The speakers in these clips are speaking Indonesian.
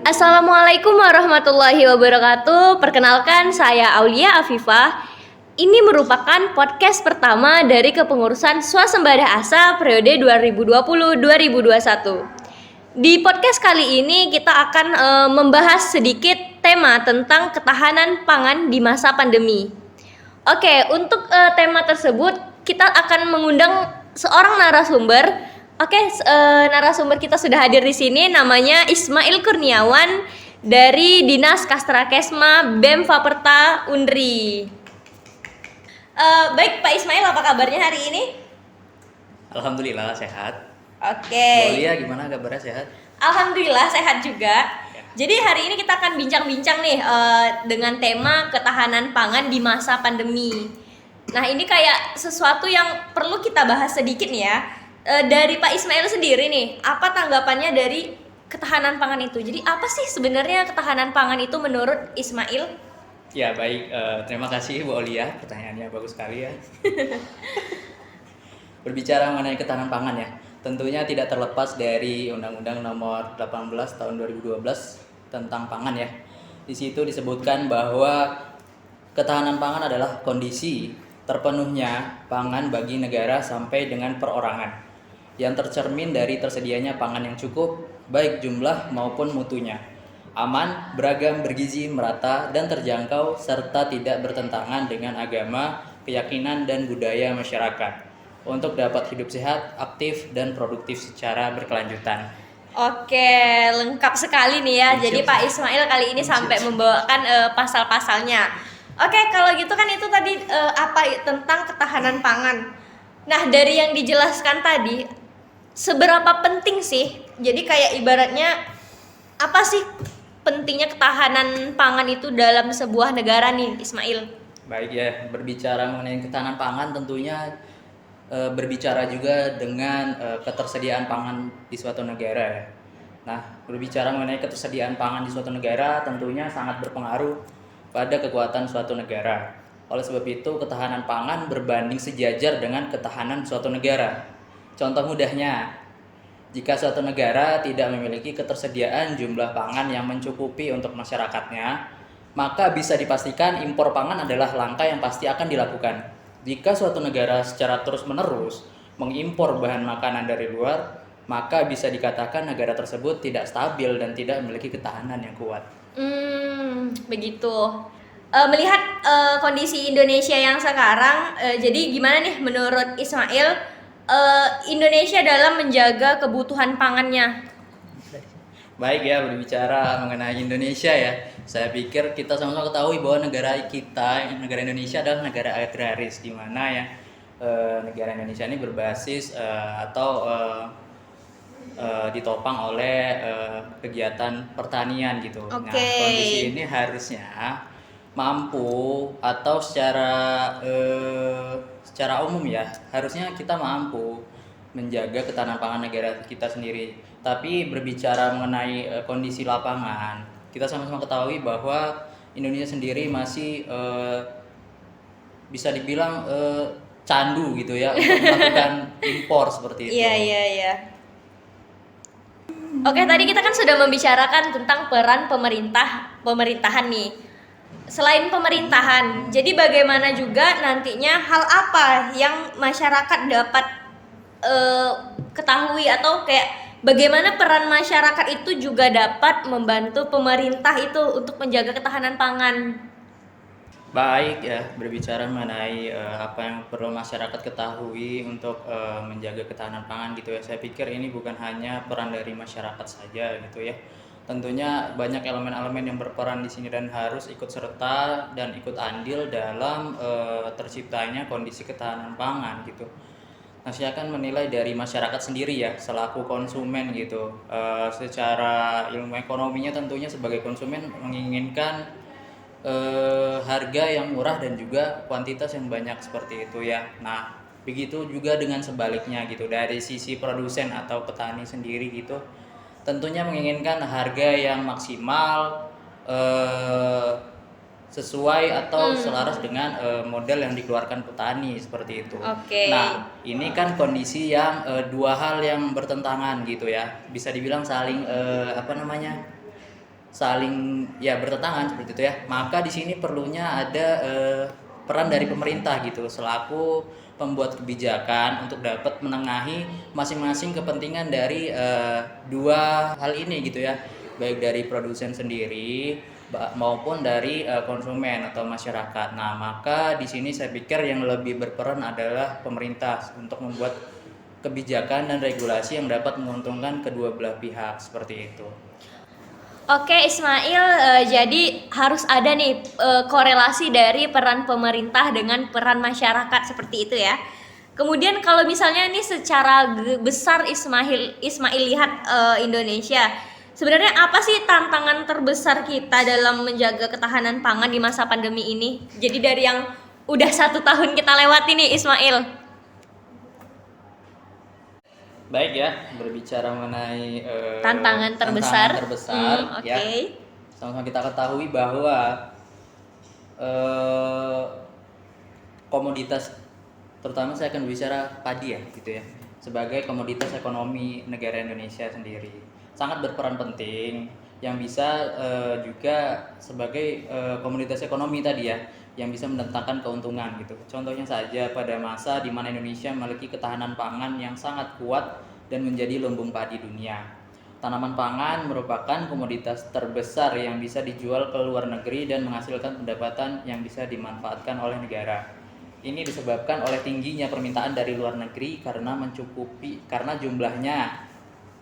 Assalamualaikum warahmatullahi wabarakatuh. Perkenalkan, saya Aulia Afifah. Ini merupakan podcast pertama dari kepengurusan Swasembada Asa periode 2020-2021. Di podcast kali ini kita akan membahas sedikit tema tentang ketahanan pangan di masa pandemi. Oke, untuk tema tersebut kita akan mengundang seorang narasumber. Oke, narasumber kita sudah hadir di sini, namanya Ismail Kurniawan dari Dinas Kastrakesma BEM Faperta Undri. Baik Pak Ismail, apa kabarnya hari ini? Alhamdulillah sehat. Oke. Bu Lia gimana kabarnya, sehat? Alhamdulillah sehat juga. Jadi hari ini kita akan bincang-bincang nih dengan tema ketahanan pangan di masa pandemi. Nah, ini kayak sesuatu yang perlu kita bahas sedikit nih ya. Dari Pak Ismail sendiri nih, apa tanggapannya dari ketahanan pangan itu? Jadi apa sih sebenarnya ketahanan pangan itu menurut Ismail? Ya baik, terima kasih Bu Olia, pertanyaannya bagus sekali ya. Berbicara mengenai ketahanan pangan ya, tentunya tidak terlepas dari Undang-Undang Nomor 18 Tahun 2012 tentang pangan ya. Di situ disebutkan bahwa ketahanan pangan adalah kondisi terpenuhnya pangan bagi negara sampai dengan perorangan yang tercermin dari tersedianya pangan yang cukup, baik jumlah maupun mutunya, aman, beragam, bergizi, merata, dan terjangkau, serta tidak bertentangan dengan agama, keyakinan, dan budaya masyarakat, untuk dapat hidup sehat, aktif, dan produktif secara berkelanjutan. Oke, lengkap sekali nih ya. Jadi Pak Ismail kali ini sampai membawakan pasal-pasalnya. Oke, kalau gitu kan itu tadi tentang ketahanan pangan. Nah, dari yang dijelaskan tadi, seberapa penting sih? Jadi kayak ibaratnya apa sih pentingnya ketahanan pangan itu dalam sebuah negara nih, Ismail? Baik ya, berbicara mengenai ketahanan pangan tentunya berbicara juga dengan ketersediaan pangan di suatu negara ya. Nah, berbicara mengenai ketersediaan pangan di suatu negara tentunya sangat berpengaruh pada kekuatan suatu negara. Oleh sebab itu, ketahanan pangan berbanding sejajar dengan ketahanan suatu negara. Contoh mudahnya, jika suatu negara tidak memiliki ketersediaan jumlah pangan yang mencukupi untuk masyarakatnya, maka bisa dipastikan impor pangan adalah langkah yang pasti akan dilakukan. Jika suatu negara secara terus-menerus mengimpor bahan makanan dari luar, maka bisa dikatakan negara tersebut tidak stabil dan tidak memiliki ketahanan yang kuat. Begitu. Melihat kondisi Indonesia yang sekarang, jadi gimana nih menurut Ismail Indonesia dalam menjaga kebutuhan pangannya? Baik ya, berbicara mengenai Indonesia ya, saya pikir kita sama-sama ketahui bahwa negara Indonesia adalah negara agraris, di mana ya negara Indonesia ini berbasis ditopang oleh kegiatan pertanian gitu. Oke. Nah, kondisi ini harusnya mampu atau secara umum ya, harusnya kita mampu menjaga ketahanan pangan negara kita sendiri. Tapi berbicara mengenai kondisi lapangan, kita sama-sama ketahui bahwa Indonesia sendiri masih bisa dibilang candu gitu ya untuk melakukan impor seperti itu. Iya. Oke, tadi kita kan sudah membicarakan tentang peran pemerintahan nih. Selain pemerintahan, jadi bagaimana juga nantinya hal apa yang masyarakat dapat ketahui, atau kayak bagaimana peran masyarakat itu juga dapat membantu pemerintah itu untuk menjaga ketahanan pangan? Baik ya, berbicara mengenai apa yang perlu masyarakat ketahui untuk menjaga ketahanan pangan gitu ya. Saya pikir ini bukan hanya peran dari masyarakat saja gitu ya. Tentunya banyak elemen-elemen yang berperan di sini dan harus ikut serta dan ikut andil dalam terciptanya kondisi ketahanan pangan gitu. Nah, saya akan menilai dari masyarakat sendiri ya, selaku konsumen gitu. Secara ilmu ekonominya tentunya sebagai konsumen menginginkan harga yang murah dan juga kuantitas yang banyak seperti itu ya. Nah, begitu juga dengan sebaliknya gitu, dari sisi produsen atau petani sendiri gitu, tentunya menginginkan harga yang maksimal, sesuai atau selaras dengan model yang dikeluarkan petani seperti itu. Oke. Nah, ini kan kondisi yang dua hal yang bertentangan gitu ya, bisa dibilang saling saling ya bertentangan seperti itu ya. Maka di sini perlunya ada peran dari pemerintah gitu selaku pembuat kebijakan untuk dapat menengahi masing-masing kepentingan dari dua hal ini gitu ya, baik dari produsen sendiri maupun dari konsumen atau masyarakat. Nah, maka di sini saya pikir yang lebih berperan adalah pemerintah untuk membuat kebijakan dan regulasi yang dapat menguntungkan kedua belah pihak seperti itu. Oke Ismail, jadi harus ada nih korelasi dari peran pemerintah dengan peran masyarakat seperti itu ya. Kemudian kalau misalnya nih secara besar Ismail lihat Indonesia, sebenarnya apa sih tantangan terbesar kita dalam menjaga ketahanan pangan di masa pandemi ini? Jadi dari yang udah 1 tahun kita lewati nih Ismail. Baik ya, berbicara mengenai Tantangan terbesar. ya. Oke. Sama-sama kita ketahui bahwa komoditas, terutama saya akan berbicara padi ya, gitu ya, sebagai komoditas ekonomi negara Indonesia sendiri, sangat berperan penting yang bisa juga sebagai komoditas ekonomi tadi ya, yang bisa mendatangkan keuntungan gitu. Contohnya saja pada masa di mana Indonesia memiliki ketahanan pangan yang sangat kuat dan menjadi lumbung padi dunia. Tanaman pangan merupakan komoditas terbesar yang bisa dijual ke luar negeri dan menghasilkan pendapatan yang bisa dimanfaatkan oleh negara. Ini disebabkan oleh tingginya permintaan dari luar negeri karena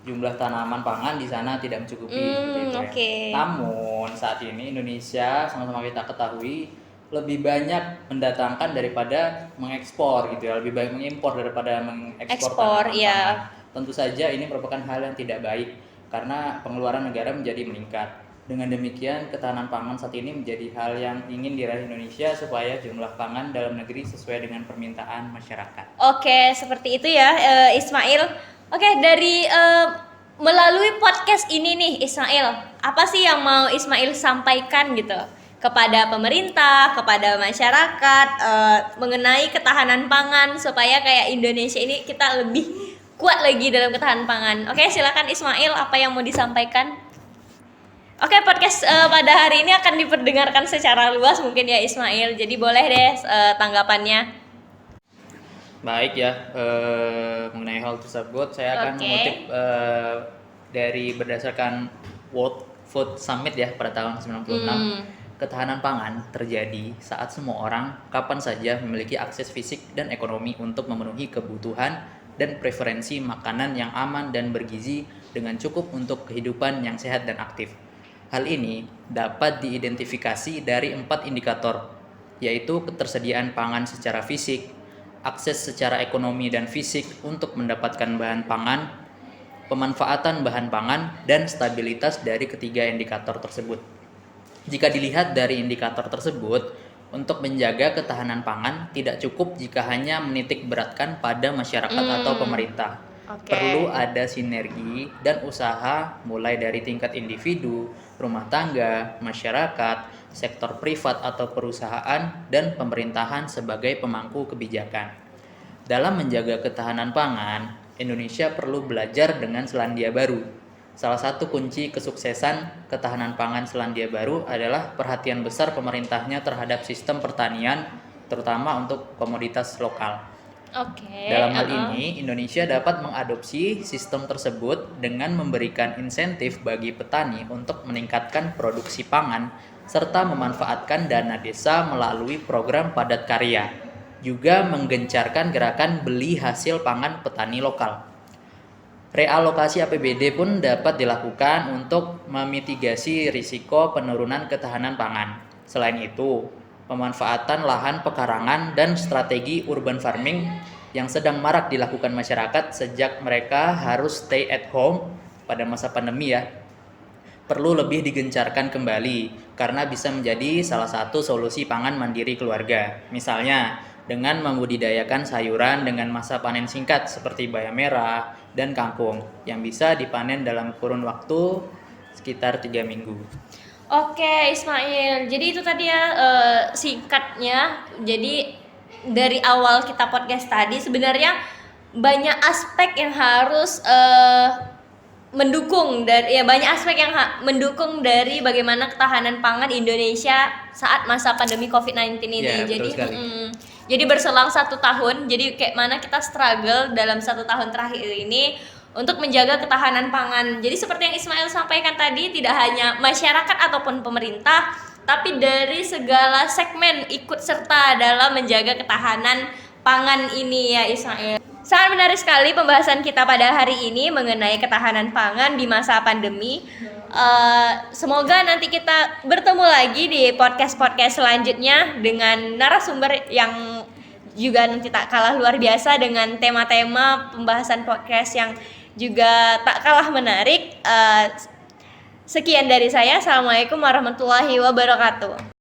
jumlah tanaman pangan di sana tidak mencukupi gitu ya. Namun saat ini Indonesia sama-sama kita ketahui lebih banyak mendatangkan daripada mengekspor gitu ya, lebih banyak mengimpor daripada mengekspor tanaman pangan. Tentu saja ini merupakan hal yang tidak baik karena pengeluaran negara menjadi meningkat. Dengan demikian, ketahanan pangan saat ini menjadi hal yang ingin diraih Indonesia supaya jumlah pangan dalam negeri sesuai dengan permintaan masyarakat. Oke, seperti itu ya Ismail. Oke, dari melalui podcast ini nih Ismail, apa sih yang mau Ismail sampaikan gitu kepada pemerintah, kepada masyarakat mengenai ketahanan pangan supaya kayak Indonesia ini kita lebih kuat lagi dalam ketahanan pangan. Oke, silakan Ismail, apa yang mau disampaikan? Oke, podcast pada hari ini akan diperdengarkan secara luas mungkin ya Ismail. Jadi boleh deh tanggapannya. Baik ya, mengenai hal tersebut saya akan mengutip dari berdasarkan World Food Summit ya pada tahun 96. Ketahanan pangan terjadi saat semua orang kapan saja memiliki akses fisik dan ekonomi untuk memenuhi kebutuhan dan preferensi makanan yang aman dan bergizi dengan cukup untuk kehidupan yang sehat dan aktif. Hal ini dapat diidentifikasi dari 4 indikator, yaitu ketersediaan pangan secara fisik, akses secara ekonomi dan fisik untuk mendapatkan bahan pangan, pemanfaatan bahan pangan, dan stabilitas dari ketiga indikator tersebut. Jika dilihat dari indikator tersebut, untuk menjaga ketahanan pangan tidak cukup jika hanya menitik beratkan pada masyarakat atau pemerintah. Perlu ada sinergi dan usaha mulai dari tingkat individu, rumah tangga, masyarakat, sektor privat atau perusahaan, dan pemerintahan sebagai pemangku kebijakan. Dalam menjaga ketahanan pangan, Indonesia perlu belajar dengan Selandia Baru. Salah satu kunci kesuksesan ketahanan pangan Selandia Baru adalah perhatian besar pemerintahnya terhadap sistem pertanian, terutama untuk komoditas lokal. Dalam hal ini, Indonesia dapat mengadopsi sistem tersebut dengan memberikan insentif bagi petani untuk meningkatkan produksi pangan, serta memanfaatkan dana desa melalui program padat karya, juga menggencarkan gerakan beli hasil pangan petani lokal. Realokasi APBD pun dapat dilakukan untuk memitigasi risiko penurunan ketahanan pangan. Selain itu, pemanfaatan lahan pekarangan dan strategi urban farming yang sedang marak dilakukan masyarakat sejak mereka harus stay at home pada masa pandemi ya, perlu lebih digencarkan kembali karena bisa menjadi salah satu solusi pangan mandiri keluarga. Misalnya, dengan membudidayakan sayuran dengan masa panen singkat seperti bayam merah dan kangkung yang bisa dipanen dalam kurun waktu sekitar 3 minggu. Oke Ismail, jadi itu tadi ya singkatnya. Jadi dari awal kita podcast tadi sebenarnya banyak aspek yang harus mendukung dari ya banyak aspek yang mendukung dari bagaimana ketahanan pangan Indonesia saat masa pandemi COVID-19 ini. Iya, betul Jadi sekali. jadi berselang 1 tahun, jadi kayak mana kita struggle dalam 1 tahun terakhir ini untuk menjaga ketahanan pangan. Jadi seperti yang Ismail sampaikan tadi, tidak hanya masyarakat ataupun pemerintah, tapi dari segala segmen ikut serta dalam menjaga ketahanan pangan ini ya Ismail. Sangat menarik sekali pembahasan kita pada hari ini mengenai ketahanan pangan di masa pandemi. Semoga nanti kita bertemu lagi di podcast-podcast selanjutnya dengan narasumber yang juga nanti tak kalah luar biasa dengan tema-tema pembahasan podcast yang juga tak kalah menarik. Sekian dari saya. Assalamualaikum warahmatullahi wabarakatuh.